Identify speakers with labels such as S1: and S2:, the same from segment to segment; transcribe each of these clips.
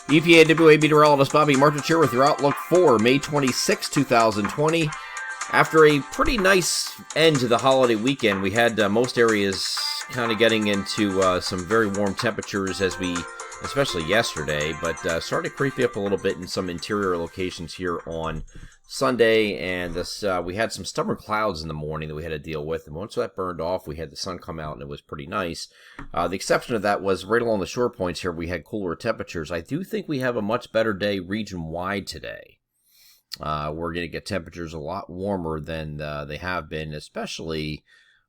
S1: EPAWA meteorologist Bobby Martich here with your outlook for May 26, 2020. After a pretty nice end to the holiday weekend, we had most areas kind of getting into some very warm temperatures especially yesterday, but started to creep up a little bit in some interior locations here on Sunday, and we had some stubborn clouds in the morning that we had to deal with, and once that burned off, we had the sun come out, and it was pretty nice. The exception of that was right along the shore points here, we had cooler temperatures. I do think we have a much better day region-wide today. We're going to get temperatures a lot warmer than they have been, especially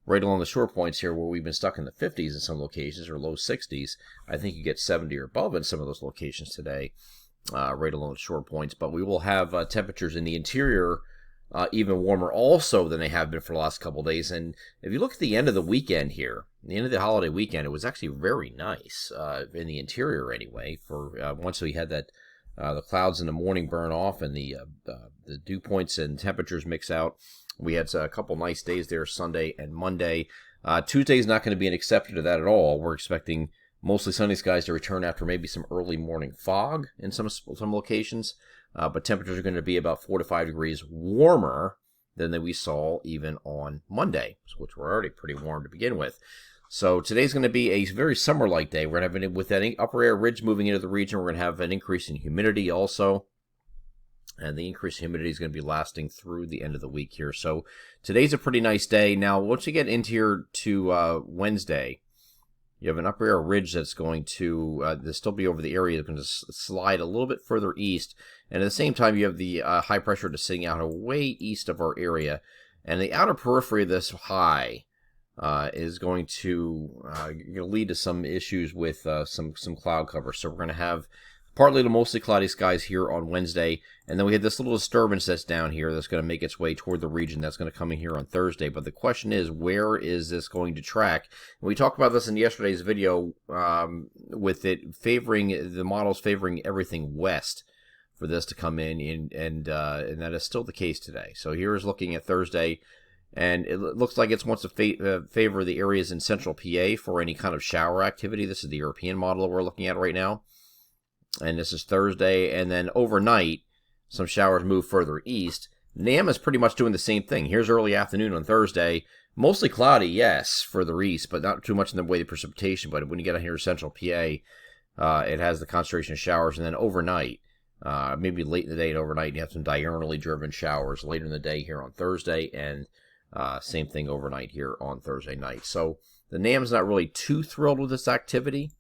S1: right along the shore points here where we've been stuck in the 50s in some locations or low 60s. I think you get 70 or above in some of those locations today, right along the shore points. But we will have temperatures in the interior even warmer also than they have been for the last couple of days. And if you look at the end of the weekend here, the end of the holiday weekend, it was actually very nice in the interior anyway. For once we had that the clouds in the morning burn off and the dew points and temperatures mix out. We had a couple nice days there, Sunday and Monday. Tuesday is not going to be an exception to that at all. We're expecting mostly sunny skies to return after maybe some early morning fog in some locations. But temperatures are going to be about 4 to 5 degrees warmer than we saw even on Monday, which were already pretty warm to begin with. So today's going to be a very summer-like day. We're going to have, with that upper air ridge moving into the region, we're going to have an increase in humidity also. And the increased humidity is going to be lasting through the end of the week here. So today's a pretty nice day. Now, once you get into here to Wednesday, you have an upper air ridge that's going to still be over the area. It's going to slide a little bit further east. And at the same time, you have the high pressure just sitting out way east of our area. And the outer periphery of this high is going to lead to some issues with some cloud cover. So we're going to have partly to mostly cloudy skies here on Wednesday, and then we have this little disturbance that's down here that's going to make its way toward the region that's going to come in here on Thursday. But the question is, where is this going to track? And we talked about this in yesterday's video with it favoring, the models favoring everything west for this to come in, and that is still the case today. So here's looking at Thursday, and it looks like it wants to favor the areas in central PA for any kind of shower activity. This is the European model that we're looking at right now. And this is Thursday, and then overnight, some showers move further east. NAM is pretty much doing the same thing. Here's early afternoon on Thursday. Mostly cloudy, yes, further east, but not too much in the way of precipitation. But when you get out here to central PA, it has the concentration of showers. And then overnight, maybe late in the day and overnight, you have some diurnally driven showers later in the day here on Thursday, and same thing overnight here on Thursday night. So the NAM is not really too thrilled with this activity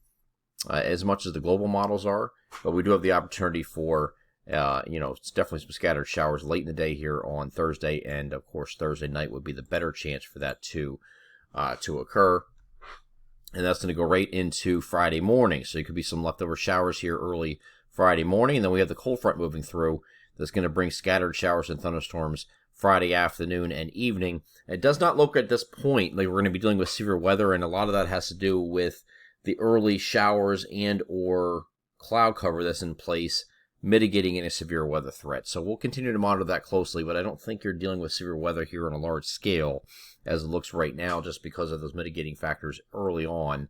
S1: as much as the global models are. But we do have the opportunity for, it's definitely some scattered showers late in the day here on Thursday. And, of course, Thursday night would be the better chance for that to occur. And that's going to go right into Friday morning. So there could be some leftover showers here early Friday morning. And then we have the cold front moving through that's going to bring scattered showers and thunderstorms Friday afternoon and evening. It does not look at this point like we're going to be dealing with severe weather. And a lot of that has to do with the early showers and or cloud cover that's in place, mitigating any severe weather threat. So we'll continue to monitor that closely, but I don't think you're dealing with severe weather here on a large scale as it looks right now, just because of those mitigating factors early on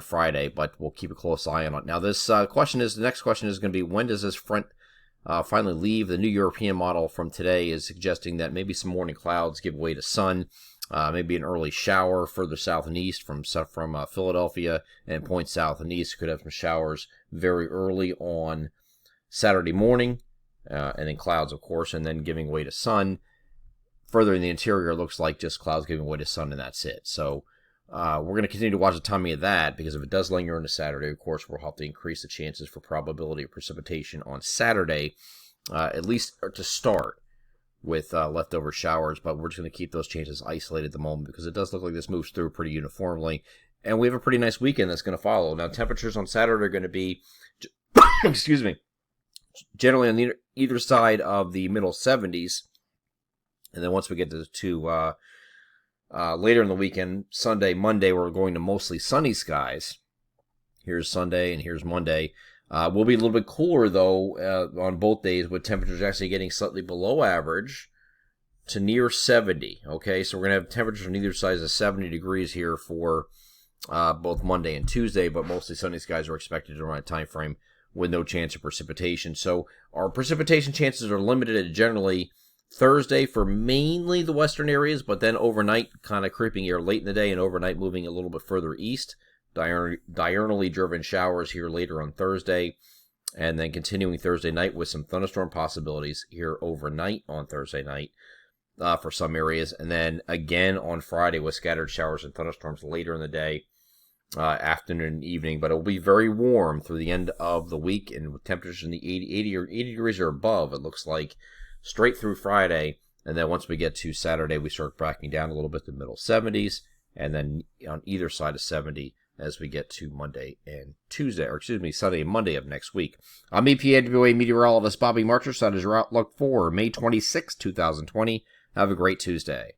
S1: Friday, but we'll keep a close eye on it. Now, the next question is going to be, when does this front finally leave? The new European model from today is suggesting that maybe some morning clouds give way to sun. Maybe an early shower further south and east from Philadelphia and points south and east. Could have some showers very early on Saturday morning, and then clouds, of course, and then giving way to sun. Further in the interior, it looks like just clouds giving way to sun, and that's it. So we're going to continue to watch the timing of that, because if it does linger into Saturday, of course, we'll have to increase the chances for probability of precipitation on Saturday, at least to start with leftover showers, but we're just going to keep those chances isolated at the moment, because it does look like this moves through pretty uniformly, and we have a pretty nice weekend that's going to follow. Now, temperatures on Saturday are going to be, excuse me, generally on either side of the middle 70s, and then once we get to later in the weekend, Sunday, Monday, we're going to mostly sunny skies. Here's Sunday and here's Monday. We'll be a little bit cooler, though, on both days, with temperatures actually getting slightly below average to near 70. Okay, so we're going to have temperatures on either side of 70 degrees here for both Monday and Tuesday, but mostly sunny skies are expected around that time frame with no chance of precipitation. So our precipitation chances are limited to generally Thursday for mainly the western areas, but then overnight kind of creeping here late in the day and overnight moving a little bit further east. Diurnally driven showers here later on Thursday, and then continuing Thursday night with some thunderstorm possibilities here overnight on Thursday night for some areas, and then again on Friday with scattered showers and thunderstorms later in the day, afternoon and evening. But it will be very warm through the end of the week, and with temperatures in the 80 degrees or above, it looks like, straight through Friday. And then once we get to Saturday, we start backing down a little bit to the middle 70s, and then on either side of 70 as we get to Monday and Tuesday, or excuse me, Sunday and Monday of next week. I'm EPAWA meteorologist Bobby Marcher. That is your outlook for May 26, 2020. Have a great Tuesday.